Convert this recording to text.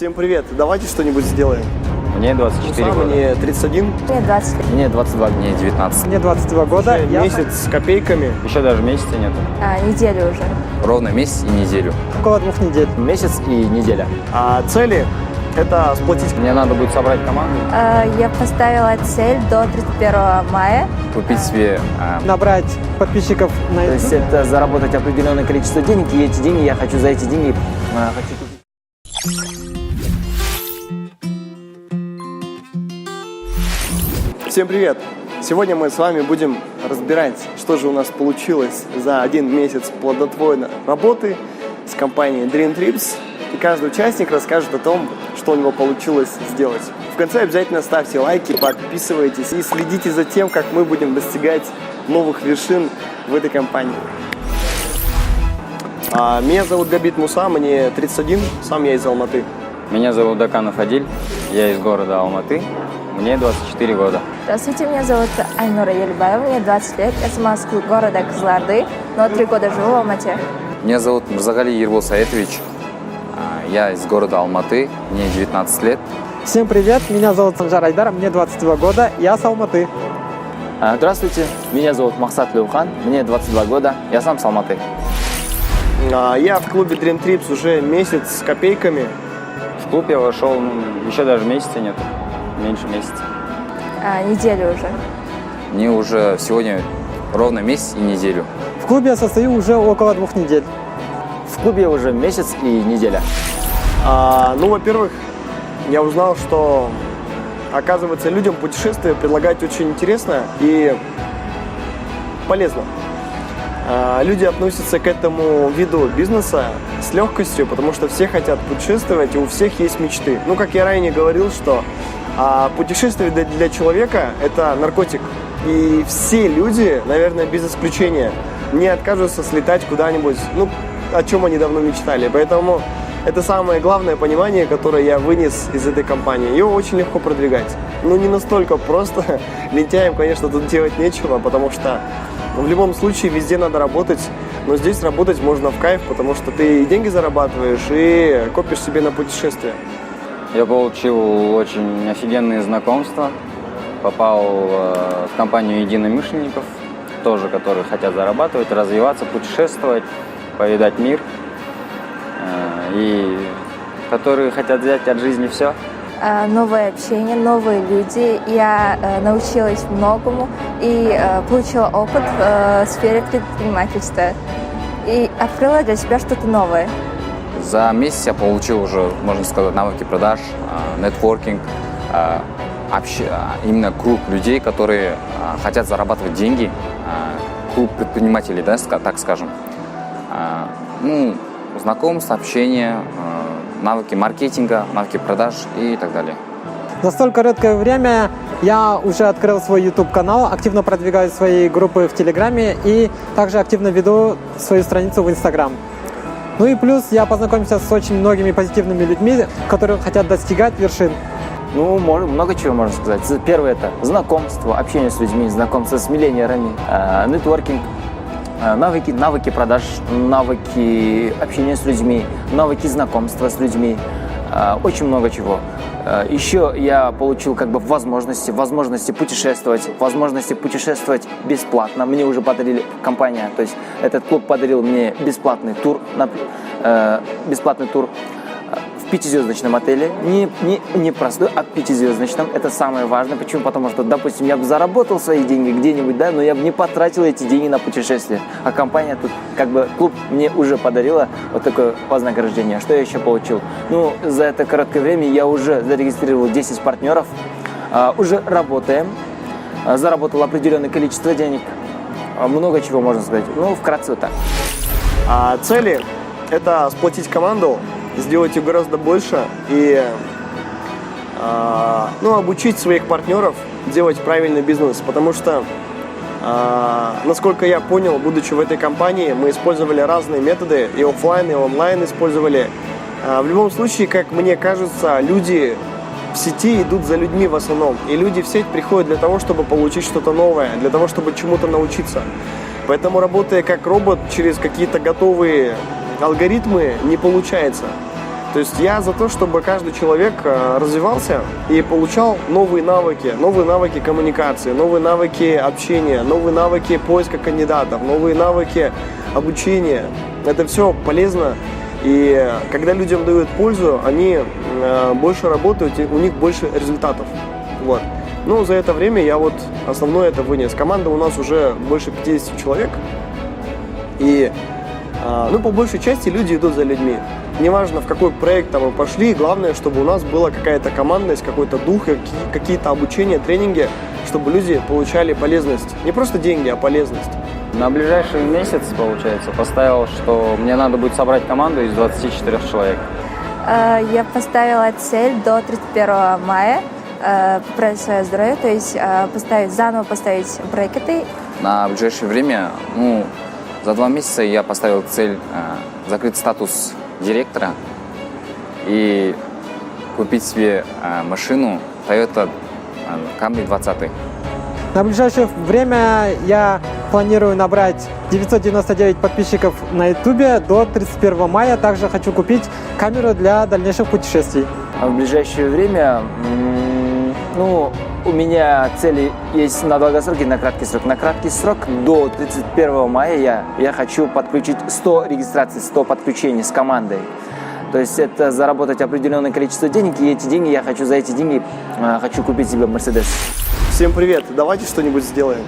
Всем привет, давайте что-нибудь сделаем. Мне 24 года. Мне 31. Мне 20 лет. Мне 22, мне 19. Мне 22 года. Месяц с копейками. Еще даже месяца нету. Неделю уже. Ровно месяц и неделю. Около 2 недель. Месяц и неделя. А цели – это сплотить. Мне надо будет собрать команду, Я поставила цель до 31 мая. купить себе... Набрать подписчиков на То есть это заработать определенное количество денег, и эти деньги, я хочу за эти деньги хочу купить. Всем привет! Сегодня мы с вами будем разбирать, что же у нас получилось за один месяц плодотворной работы с компанией Dream Trips. И каждый участник расскажет о том, что у него получилось сделать. В конце обязательно ставьте лайки, подписывайтесь и следите за тем, как мы будем достигать новых вершин в этой компании. Меня зовут Габит Муса, мне 31, сам я из Алматы. Меня зовут Даканов Адиль, я из города Алматы, мне 24 года. Здравствуйте, меня зовут Айнура Елибаева, мне 20 лет. Я сама с города Кызылорды, но 3 года живу в Алмате. Меня зовут Мурзагали Ербол Саетович, я из города Алматы, мне 19 лет. Всем привет, меня зовут Санжар Айдар, мне 22 года, я с Алматы. Здравствуйте, меня зовут Махсат Люхан, мне 22 года, я сам с Алматы. Я в клубе Dream Trips уже месяц с копейками. В клуб я вошел, еще даже месяца нету, меньше месяца. Неделю уже. Мне уже сегодня ровно месяц и неделю. В клубе я состою уже около 2 недель. В клубе уже месяц и неделя. Во-первых, я узнал, что, оказывается, людям путешествия предлагать очень интересно и полезно. Люди относятся к этому виду бизнеса с легкостью, потому что все хотят путешествовать, и у всех есть мечты. Как я ранее говорил, что путешествие для человека – это наркотик. И все люди, наверное, без исключения, не откажутся слетать куда-нибудь, о чем они давно мечтали. Поэтому это самое главное понимание, которое я вынес из этой компании. Его очень легко продвигать. Не настолько просто. Лентяям, конечно, тут делать нечего, потому что в любом случае везде надо работать, но здесь работать можно в кайф, потому что ты и деньги зарабатываешь, и копишь себе на путешествия. Я получил очень офигенные знакомства, попал в компанию единомышленников, тоже которые хотят зарабатывать, развиваться, путешествовать, повидать мир, и которые хотят взять от жизни все. Новое общение, новые люди. Я научилась многому и получила опыт в сфере предпринимательства. И открыла для себя что-то новое. За месяц я получил уже, можно сказать, навыки продаж, нетворкинг, именно круг людей, которые хотят зарабатывать деньги, клуб предпринимателей, так скажем. Знакомство, общение, навыки маркетинга, навыки продаж и так далее. За столь короткое время я уже открыл свой YouTube-канал, активно продвигаю свои группы в Телеграме и также активно веду свою страницу в Instagram. И плюс я познакомился с очень многими позитивными людьми, которые хотят достигать вершин. Много чего можно сказать. Первое – это знакомство, общение с людьми, знакомство с миллионерами, нетворкинг, навыки продаж, навыки общения с людьми, навыки знакомства с людьми, очень много чего. Еще я получил возможности путешествовать бесплатно. Мне уже подарили компания, то есть этот клуб подарил мне бесплатный тур в 5-звездочном отеле. Не простой, а 5-звездочном. Это самое важное. Почему? Потому что, допустим, я бы заработал свои деньги где-нибудь, но я бы не потратил эти деньги на путешествие. А компания тут, клуб мне уже подарила вот такое вознаграждение. Что я еще получил? За это короткое время я уже зарегистрировал 10 партнеров. Уже работаем. Заработал определенное количество денег. Много чего можно сказать. Вкратце вот так. Цели – это сплотить команду, сделать ее гораздо больше и обучить своих партнеров делать правильный бизнес, потому что, насколько я понял, будучи в этой компании, мы использовали разные методы, и офлайн, и онлайн использовали. В любом случае, как мне кажется, люди в сети идут за людьми в основном, и люди в сеть приходят для того, чтобы получить что-то новое, для того, чтобы чему-то научиться. Поэтому, работая как робот через какие-то готовые алгоритмы, не получается. То есть я за то, чтобы каждый человек развивался и получал новые навыки коммуникации, новые навыки общения, новые навыки поиска кандидатов, новые навыки обучения. Это все полезно. И когда людям дают пользу, они больше работают, и у них больше результатов. Вот. Ну, за это время я вот основное это вынес. Команда у нас уже больше 50 человек. И, ну, по большей части люди идут за людьми. Неважно, в какой проект там мы пошли, главное, чтобы у нас была какая-то командность, какой-то дух, какие-то обучения, тренинги, чтобы люди получали полезность. Не просто деньги, а полезность. На ближайший месяц, получается, поставил, что мне надо будет собрать команду из 24 человек. Я поставила цель до 31 мая поправить свое здоровье, то есть заново поставить брекеты. На ближайшее время, ну, за 2 месяца я поставил цель закрыть статус директора и купить себе машину Toyota Camry 20. На ближайшее время я планирую набрать 999 подписчиков на YouTube до 31 мая. Также хочу купить камеру для дальнейших путешествий. А в ближайшее время, ну, у меня цели есть на долгосрок и на краткий срок. На краткий срок до 31 мая я хочу подключить 100 регистраций, 100 подключений с командой. То есть это заработать определенное количество денег, и эти деньги я хочу, за эти деньги хочу купить себе Mercedes. Всем привет! Давайте что-нибудь сделаем.